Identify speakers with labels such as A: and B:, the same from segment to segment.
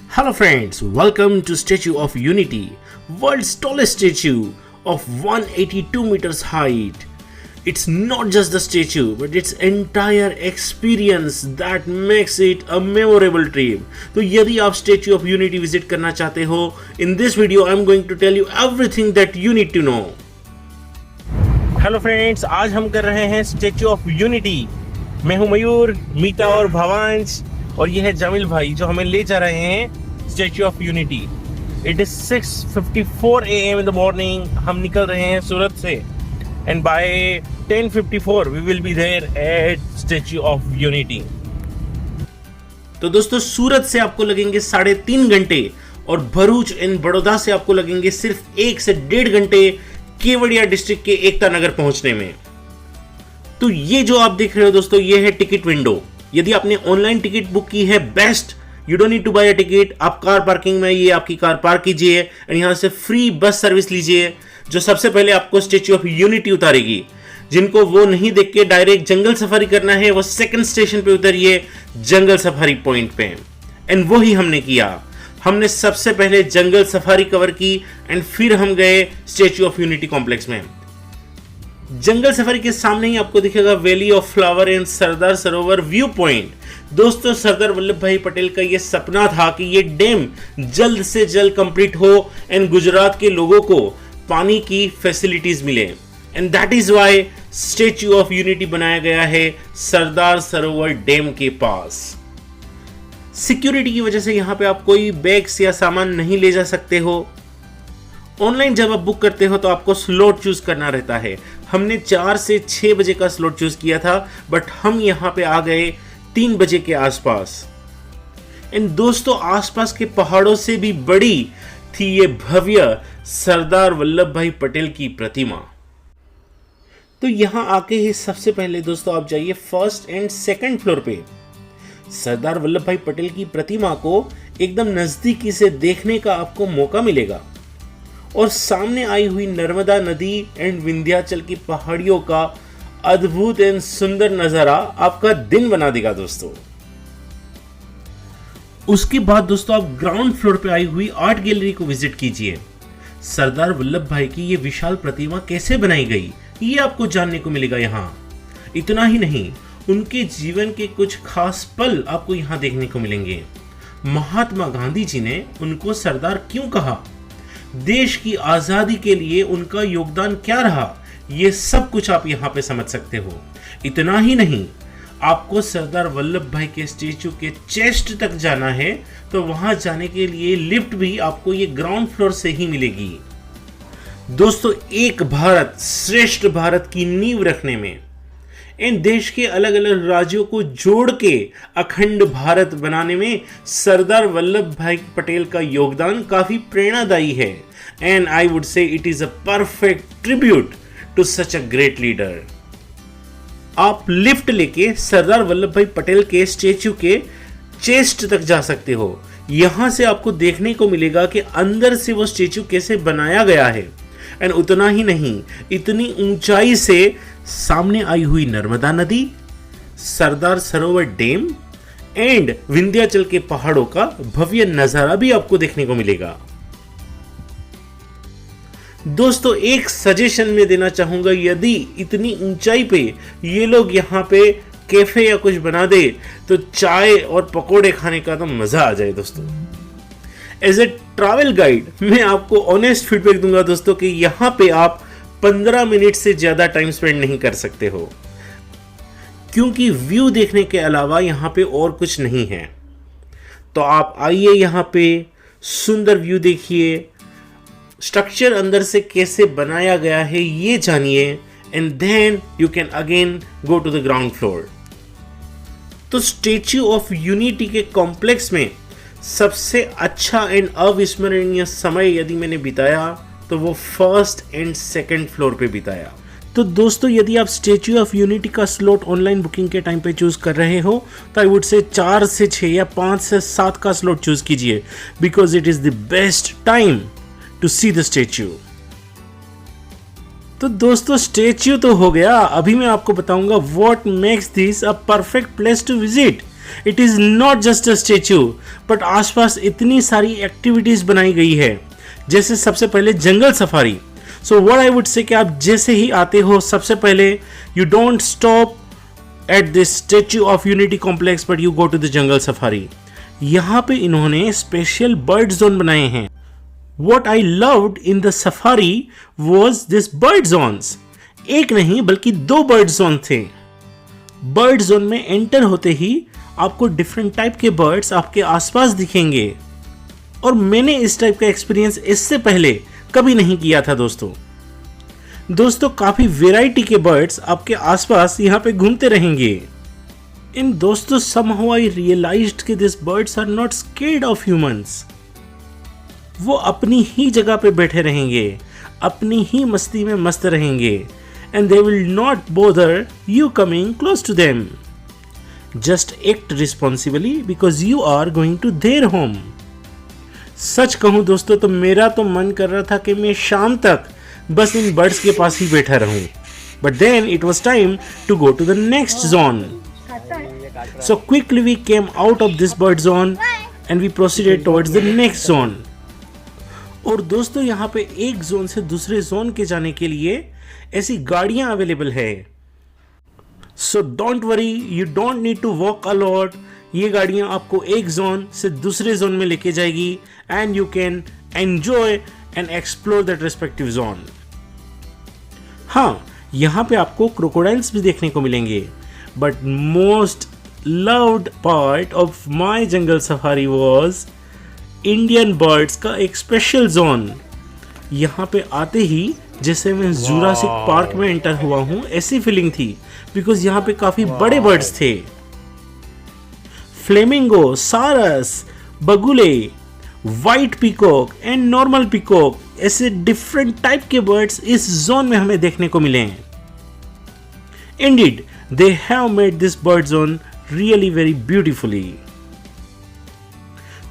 A: Hello friends, welcome to Statue of Unity, world's tallest statue of 182 meters height. It's not just the statue, but its entire experience that makes it a memorable trip. तो यदि आप Statue of Unity visit करना चाहते हो, in this video I'm going to tell you everything that you need to know. Hello friends, आज हम कर रहे हैं Statue of Unity. मैं हूं मयूर, मीता और भवांश और ये है जमील भाई जो हमें ले जा रहे हैं statue of unity. It is 6:54 AM in the morning. हम निकल रहे हैं सूरत से and by 10:54 we will be there at statue of unity. तो दोस्तों सूरत से आपको लगेंगे 3.5 घंटे और भरूच एंड बड़ौदा से आपको लगेंगे सिर्फ 1 से 1.5 घंटे केवड़िया डिस्ट्रिक्ट के एकता नगर पहुंचने में. तो ये जो आप देख रहे हो दोस्तों, ये है टिकट विंडो. यदि आपने ऑनलाइन टिकट बुक की है, best, you don't need to buy a ticket. आप कार पार्किंग में ये आपकी कार पार्क कीजिए और यहां से फ्री बस सर्विस लीजिए जो सबसे पहले आपको स्टैच्यू ऑफ यूनिटी उतारेगी. जिनको वो नहीं देख के डायरेक्ट जंगल सफारी करना है, वो सेकंड स्टेशन पे उतरिए जंगल सफारी पॉइंट पे. एंड वो ही हमने किया. हमने सबसे पहले जंगल सफारी कवर की एंड फिर हम गए स्टैच्यू ऑफ यूनिटी कॉम्प्लेक्स में. जंगल सफारी के सामने ही आपको दिखेगा valley of flower and Sardar Sarovar view point. दोस्तों सरदार वल्लभ भाई पटेल का ये सपना था कि ये डैम जल्द से जल्द कंप्लीट हो एंड गुजरात के लोगों को पानी की फैसिलिटीज मिले. And that is why statue of unity बनाया गया है सरदार सरोवर डैम के पास. सिक्योरिटी की वजह से यहां पे आप कोई बैग्स या सामान नहीं ले जा सकते हो. ऑनलाइन जब आप बुक करते हो तो आपको स्लॉट चूज करना रहता है. हमने 4 से 6 बजे का स्लॉट चूज किया था, बट हम यहां पे आ गए 3 बजे के आसपास. एंड दोस्तों आसपास के पहाड़ों से भी बड़ी थी ये भव्य सरदार वल्लभ भाई पटेल की प्रतिमा. तो यहां आके ही सबसे पहले दोस्तों आप जाइए फर्स्ट एंड सेकंड फ्लोर पे. सरदार वल्लभ भाई पटेल की प्रतिमा को एकदम नजदीकी से देखने का आपको मौका मिलेगा और सामने आई हुई नर्मदा नदी एंड विंध्याचल की पहाड़ियों का अद्भुत एंड सुंदर नजारा आपका दिन बना देगा दोस्तों. उसके बाद दोस्तों आप ग्राउंड फ्लोर पे आई हुई आर्ट गैलरी को विजिट कीजिए. सरदार वल्लभ भाई की ये विशाल प्रतिमा कैसे बनाई गई ये आपको जानने को मिलेगा यहाँ. इतना ही नहीं, उनके जीवन के कुछ खास पल आपको यहाँ देखने को मिलेंगे. महात्मा गांधी जी ने उनको सरदार क्यों कहा, देश की आजादी के लिए उनका योगदान क्या रहा, ये सब कुछ आप यहाँ पे समझ सकते हो. इतना ही नहीं, आपको सरदार वल्लभ भाई के स्टेचू के चेस्ट तक जाना है तो वहां जाने के लिए लिफ्ट भी आपको ये ग्राउंड फ्लोर से ही मिलेगी. दोस्तों एक भारत श्रेष्ठ भारत की नींव रखने में इन देश के अलग अलग राज्यों को जोड़ के अखंड भारत बनाने में सरदार वल्लभ भाई पटेल का योगदान काफी प्रेरणादायी है. And I would say it is a perfect tribute to such a great leader. आप लिफ्ट लेके सरदार वल्लभ भाई पटेल के स्टेच्यू के चेस्ट तक जा सकते हो. यहां से आपको देखने को मिलेगा कि अंदर से वो स्टेच्यू कैसे बनाया गया है. एंड उतना ही नहीं, इतनी ऊंचाई से सामने आई हुई नर्मदा नदी, सरदार सरोवर डैम एंड विंध्याचल के पहाड़ों का भव्य नजारा भी आपको देखने को मिलेगा. दोस्तों एक सजेशन में देना चाहूंगा, यदि इतनी ऊंचाई पे ये लोग यहाँ पे कैफे या कुछ बना दे तो चाय और पकोड़े खाने का तो मजा आ जाए दोस्तों. एज ए ट्रैवल गाइड मैं आपको ऑनेस्ट फीडबैक दूंगा दोस्तों कि यहाँ पे आप 15 मिनट से ज्यादा टाइम स्पेंड नहीं कर सकते हो, क्योंकि व्यू देखने के अलावा यहाँ पे और कुछ नहीं है. तो आप आइए यहाँ पे, सुंदर व्यू देखिए, स्ट्रक्चर अंदर से कैसे बनाया गया है ये जानिए, and then you can again go to the ground floor. तो स्टैच्यू ऑफ यूनिटी के कॉम्प्लेक्स में सबसे अच्छा एंड अविस्मरणीय समय यदि मैंने बिताया तो वो फर्स्ट एंड सेकंड फ्लोर पे बिताया. तो दोस्तों यदि आप स्टैच्यू ऑफ यूनिटी का स्लॉट ऑनलाइन बुकिंग के टाइम पे चूज कर रहे हो तो आई वुड से 4 से 6 या 5 से 7 का स्लॉट चूज कीजिए, because it is the best time to see the statue. तो दोस्तों स्टैच्यू तो हो गया, अभी मैं आपको बताऊंगा what makes this a perfect place to visit. It is not just a statue, but आसपास इतनी सारी एक्टिविटीज बनाई गई है, जैसे सबसे पहले jungle safari. So what I would say कि आप जैसे ही आते हो, सबसे पहले you don't stop at this Statue of Unity complex but you go to the jungle safari. यहाँ पे इन्होंने स्पेशल बर्ड जोन बनाए हैं। What I loved in the safari was this bird zones. एक नहीं बल्कि 2 बर्ड जोन थे। Bird zone में एंटर होते ही आपको डिफरेंट टाइप के बर्ड्स आपके आसपास दिखेंगे, और मैंने इस टाइप का एक्सपीरियंस इससे पहले कभी नहीं किया था दोस्तों काफी वेराइटी के बर्ड्स आपके आसपास यहाँ पे घूमते रहेंगे। इन दोस्तों somehow I realized कि these birds are not scared of humans. वो अपनी ही जगह पे बैठे रहेंगे, अपनी ही मस्ती में मस्त रहेंगे, and they will not bother you coming close to them. Just act responsibly because you are going to their home. सच कहूं दोस्तों तो मेरा तो मन कर रहा था कि मैं शाम तक बस इन बर्ड्स के पास ही बैठा रहूं, but then it was time to go to the next zone. So quickly we came out of this bird zone and we proceeded towards the next zone. और दोस्तों यहाँ पे एक जोन से दूसरे जोन के जाने के लिए ऐसी गाड़ियां अवेलेबल है। So don't worry, you don't need to walk a lot. ये गाड़ियां आपको एक जोन से दूसरे जोन में लेके जाएगी and you can enjoy and explore that respective zone. हाँ, यहाँ पे आपको क्रोकोडाइल्स भी देखने को मिलेंगे, but most loved part of my jungle safari was Indian birds का एक स्पेशल जोन। यहाँ पे आते ही जैसे मैं जुरासिक पार्क में एंटर हुआ हूँ ऐसी फीलिंग थी, बिकॉज यहाँ पे काफी बड़े बर्ड्स थे। फ्लेमिंगो, सारस, बगुले, white peacock and normal peacock, ऐसे डिफरेंट टाइप के बर्ड्स इस जोन में हमें देखने को मिले हैं। Indeed they have made this bird zone really very beautifully.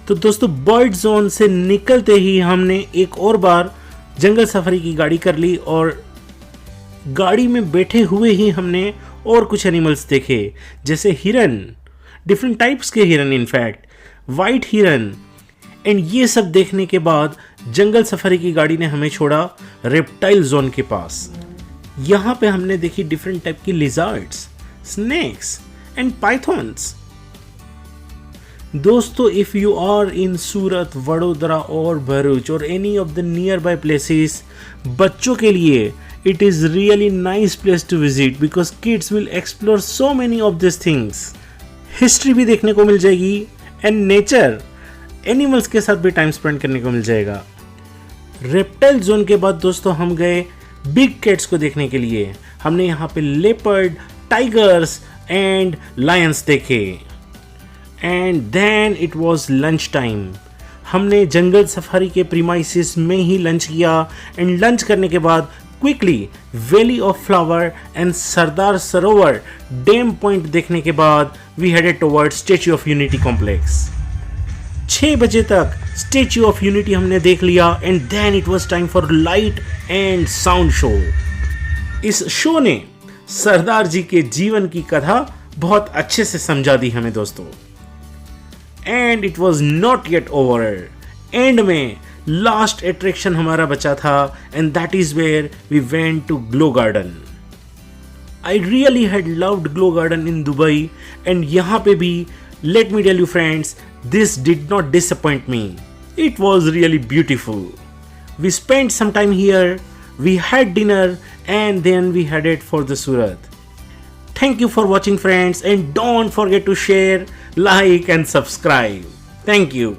A: तो दोस्तों बर्ड जोन से निकलते ही हमने एक और बार जंगल सफारी की गाड़ी कर ली, और गाड़ी में बैठे हुए ही हमने और कुछ एनिमल्स देखे, जैसे हिरन, डिफरेंट टाइप्स के हिरन, इनफैक्ट वाइट हिरन। एंड ये सब देखने के बाद जंगल सफारी की गाड़ी ने हमें छोड़ा रेप्टाइल जोन के पास। यहाँ पे हमने देखी डिफरेंट टाइप की लिजर्ड्स, स्नेक्स एंड पाइथॉन्स। दोस्तों if you are in Surat, Vadodara और भरूच और any of the nearby places, बच्चों के लिए it is really nice place to visit because kids will explore so many of this things. History भी देखने को मिल जाएगी एंड नेचर, एनिमल्स के साथ भी टाइम स्पेंड करने को मिल जाएगा। रेप्टाइल जोन के बाद दोस्तों हम गए बिग कैट्स को देखने के लिए। हमने यहाँ पे लेपर्ड, टाइगर्स एंड लायंस देखे। And then it was lunch time. हमने जंगल सफारी के प्रीमाइसिस में ही लंच किया, एंड लंच करने के बाद quickly valley of flower and Sardar Sarovar dam point देखने के बाद we headed toward Statue of Unity complex. 6 बजे तक स्टैच्यू ऑफ यूनिटी हमने देख लिया, and then it was time for light and sound show. इस शो ने सरदार जी के जीवन की कथा बहुत अच्छे से समझा दी हमें दोस्तों। And it was not yet over. End में लास्ट अट्रैक्शन हमारा बचा था, and that is where we went to glow garden. I really had loved glow garden in Dubai, and यहाँ पे भी let me tell you friends, this did not disappoint me. It was really beautiful. We spent some time here, we had dinner, and then we headed for the Surat. Thank you for watching friends, and don't forget to share, like and subscribe. Thank you.